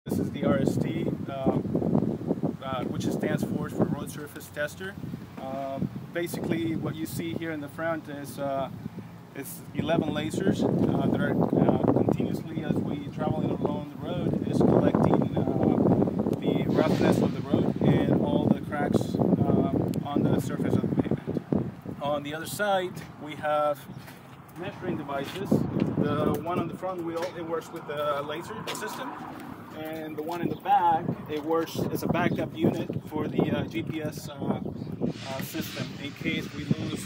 This is the RST, which stands for Road Surface Tester. Basically, what you see here in the front is 11 lasers that are continuously, as we travel along the road, is collecting the roughness of the road and all the cracks on the surface of the pavement. On the other side, we have measuring devices. The one on the front wheel, it works with the laser system, and the one in the back, it works as a backup unit for the GPS system in case we lose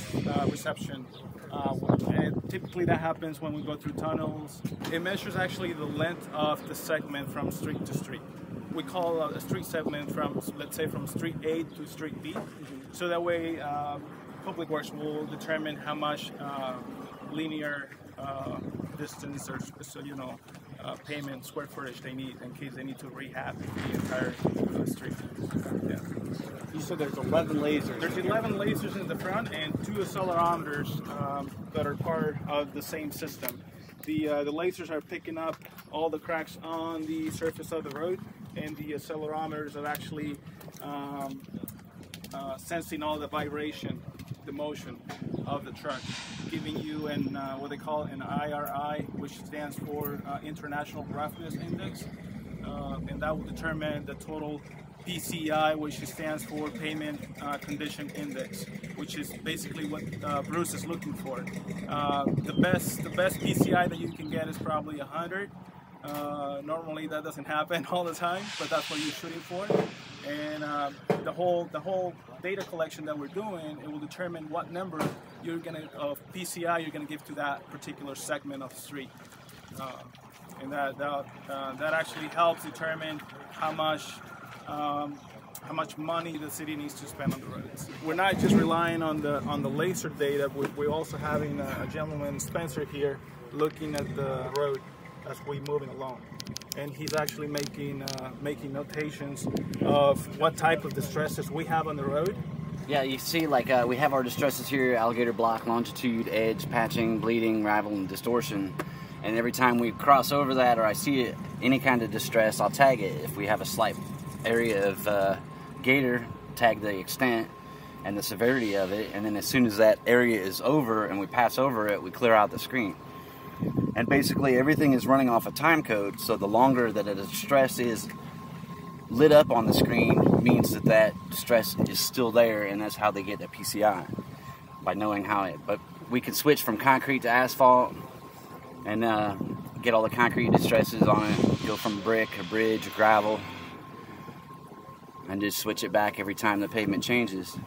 reception. And typically that happens when we go through tunnels. It measures actually the length of the segment from street to street. We call a street segment from, let's say, from street A to street B. So that way Public Works will determine how much linear distance or pavement square footage they need in case they need to rehab the entire street. Yeah. You said there's 11 lasers. There's 11 lasers in the front and 2 accelerometers that are part of the same system. The lasers are picking up all the cracks on the surface of the road, and the accelerometers are actually sensing all the vibration, the motion of the truck, giving you what they call an IRI, which stands for International Roughness Index, and that will determine the total PCI, which stands for Pavement Condition Index, which is basically what Bruce is looking for. The best PCI that you can get is probably 100. Normally that doesn't happen all the time, but that's what you're shooting for. And the whole data collection that we're doing, it will determine what number of PCI you're gonna give to that particular segment of street, and that actually helps determine how much money the city needs to spend on the roads. We're not just relying on the laser data. We're also having a gentleman, Spencer, here looking at the road as we're moving along, and he's actually making notations of what type of distresses we have on the road. Yeah, you see, like we have our distresses here: alligator block, longitude, edge, patching, bleeding, ravel, and distortion. And every time we cross over that, or I see it, any kind of distress, I'll tag it. If we have a slight area of gator, tag the extent and the severity of it, and then as soon as that area is over and we pass over it, we clear out the screen. And basically everything is running off a time code, so the longer that a distress is lit up on the screen means that distress is still there, and that's how they get the PCI, by knowing how it. But we can switch from concrete to asphalt and get all the concrete distresses on it, go from brick or bridge or gravel, and just switch it back every time the pavement changes.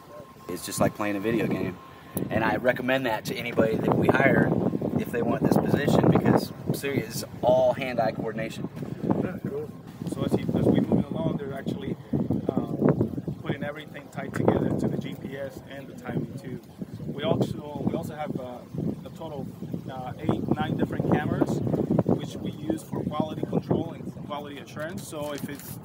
It's just like playing a video game. And I recommend that to anybody that we hire if they want this position, because seriously, it's all hand-eye coordination. Yeah, cool. So as we move along, they're actually putting everything tied together to the GPS and the timing too. We also have a total of 8-9 different cameras, which we use for quality control and quality assurance. So if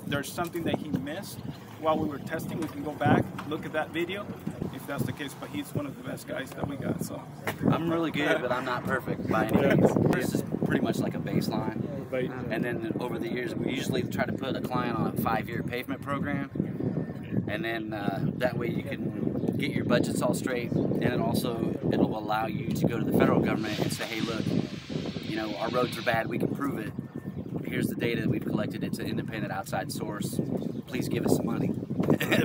there's something that he missed while we were testing, we can go back, look at that video, if that's the case. But he's one of the best guys that we got. So I'm really good, but I'm not perfect by any means. This is pretty much like a baseline. And then over the years, we usually try to put a client on a 5-year pavement program, and then that way you can get your budgets all straight, and then also it'll allow you to go to the federal government and say, hey, look, our roads are bad, we can prove it. Here's the data that we've collected. It's an independent outside source. Please give us some money.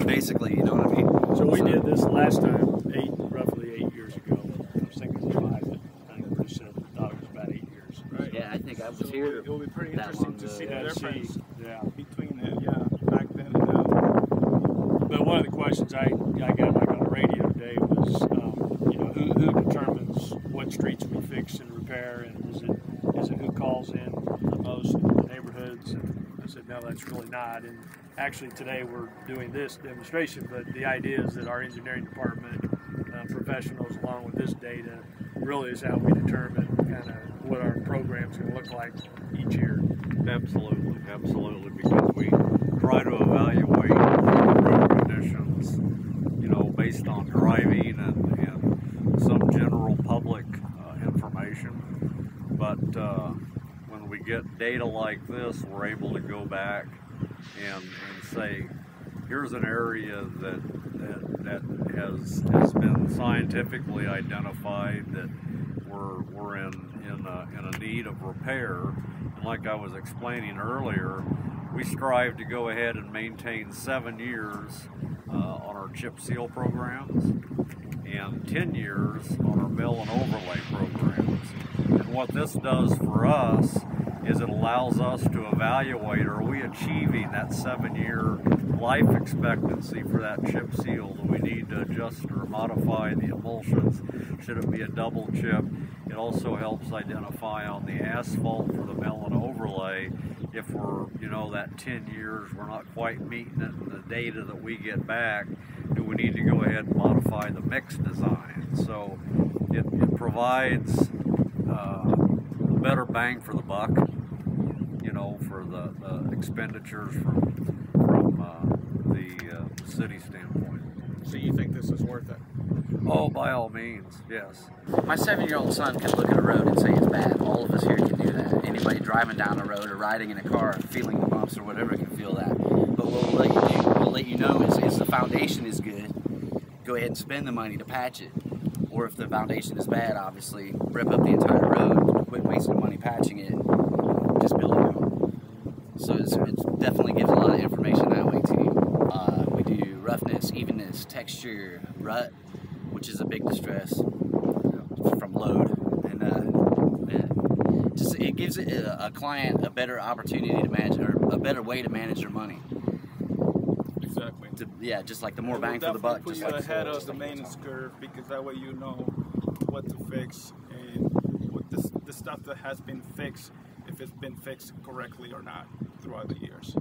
Basically, you know what I mean? So we did this last time, roughly 8 years ago. I was thinking 5, but I think Bruce said thought it was about 8 years. Right. Yeah, I think I was here. It will be pretty interesting to see the difference between back then and now. But one of the questions I got like on the radio today was, who determines what streets we fix and repair, and is it who calls in the most in the neighborhoods? And I said, no, that's really not. And actually today we're doing this demonstration, but the idea is that our engineering department professionals, along with this data, really is how we determine kind of what our program's going to look like each year. Absolutely, because we try to evaluate road conditions, based on driving and some general public information. But when we get data like this, we're able to go back and say, here's an area that has been scientifically identified that we're in a need of repair. And like I was explaining earlier, we strive to go ahead and maintain 7 years on our chip seal programs and 10 years on our mill and overlay programs. And what this does for us is it allows us to evaluate, are we achieving that 7-year life expectancy for that chip seal? Do we need to adjust or modify the emulsions? Should it be a double chip? It also helps identify on the asphalt for the mill and overlay if we're, that 10 years, we're not quite meeting it in the data that we get back. Do we need to go ahead and modify the mix design? So it provides a better bang for the buck, for the expenditures from the city standpoint. So you think this is worth it? Oh, by all means, yes. My 7-year-old son can look at a road and say it's bad. All of us here can do that. Anybody driving down a road or riding in a car, feeling the bumps or whatever can feel that. But what we'll let you know is the foundation is good, go ahead and spend the money to patch it. Or if the foundation is bad, obviously, rip up the entire road, quit wasting money patching it, just build a new one. So it definitely gives a lot of information that way too. We do roughness, evenness, texture, rut, which is a big distress from load, and it gives a client a better opportunity to manage, or a better way to manage their money. Exactly. Just like the more bang for the buck. Put you ahead of the maintenance curve, because that way you know what to fix and what the stuff that has been fixed, if it's been fixed correctly or not throughout the years.